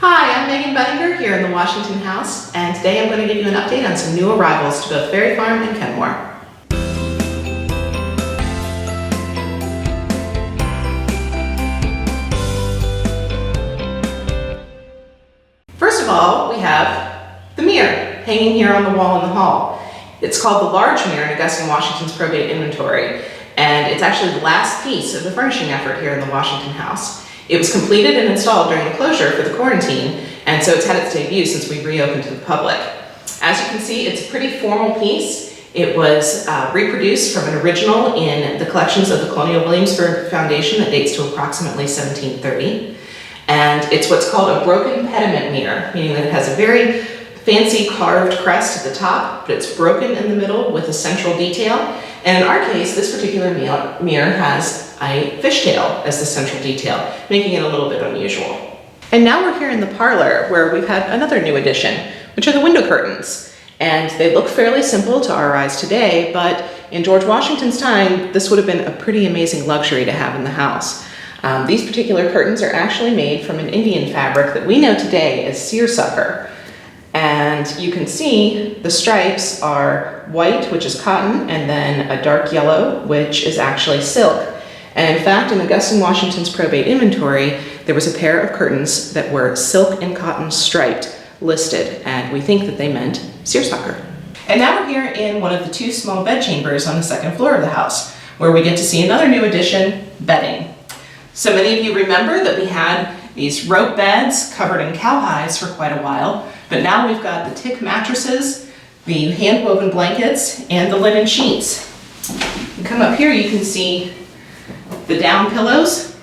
Hi, I'm Meghan Budinger here in the Washington House, and today I'm going to give you an update on some new arrivals to both Ferry Farm and Kenmore. First of all, we have the mirror hanging here on the wall in the hall. It's called the large mirror in Augusta, Washington's probate inventory, and it's actually the last piece of the furnishing effort here in the Washington House. It was completed and installed during the closure for the quarantine, and so it's had its debut since we reopened to the public. As you can see, it's a pretty formal piece. It was reproduced from an original in the collections of the Colonial Williamsburg Foundation that dates to approximately 1730. And it's what's called a broken pediment mirror, meaning that it has a very fancy carved crest at the top, but it's broken in the middle with a central detail. And in our case, this particular mirror has a fishtail as the central detail, making it a little bit unusual. And now we're here in the parlor where we've had another new addition, which are the window curtains. And they look fairly simple to our eyes today, but in George Washington's time, this would have been a pretty amazing luxury to have in the house. These particular curtains are actually made from an Indian fabric that we know today as seersucker. And you can see the stripes are white, which is cotton, and then a dark yellow, which is actually silk. And in fact, in Augusta, Washington's probate inventory, there was a pair of curtains that were silk and cotton striped listed, and we think that they meant seersucker. And now we're here in one of the two small bed chambers on the second floor of the house, where we get to see another new addition, bedding. So many of you remember that we had these rope beds covered in cowhides for quite a while, but now we've got the tick mattresses, the hand-woven blankets, and the linen sheets. You come up here, you can see the down pillows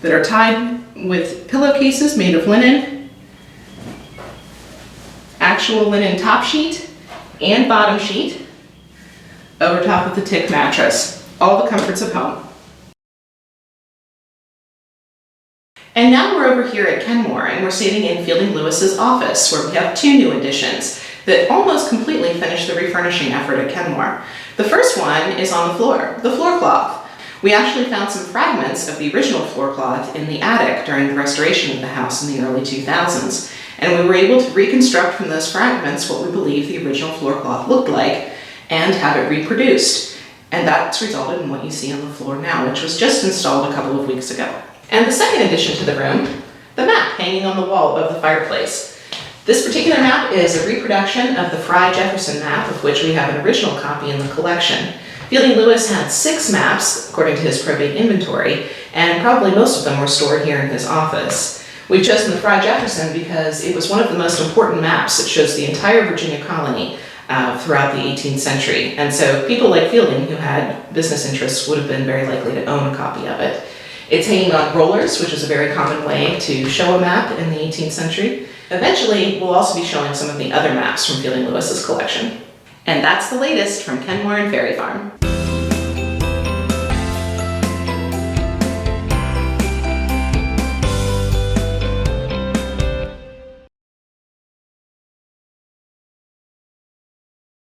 that are tied with pillowcases made of linen, actual linen top sheet and bottom sheet over top of the tick mattress. All the comforts of home. And now we're over here at Kenmore, and we're sitting in Fielding Lewis's office, where we have two new additions that almost completely finish the refurnishing effort at Kenmore. The first one is on the floor cloth. We actually found some fragments of the original floor cloth in the attic during the restoration of the house in the early 2000s, and we were able to reconstruct from those fragments what we believe the original floor cloth looked like and have it reproduced. And that's resulted in what you see on the floor now, which was just installed a couple of weeks ago. And the second addition to the room, the map hanging on the wall above the fireplace. This particular map is a reproduction of the Fry Jefferson map, of which we have an original copy in the collection. Fielding Lewis had 6 maps, according to his probate inventory, and probably most of them were stored here in his office. We've chosen the Fry Jefferson because it was one of the most important maps that shows the entire Virginia colony throughout the 18th century. And so people like Fielding, who had business interests, would have been very likely to own a copy of it. It's hanging on rollers, which is a very common way to show a map in the 18th century. Eventually, we'll also be showing some of the other maps from Fielding Lewis's collection. And that's the latest from Kenmore and Ferry Farm.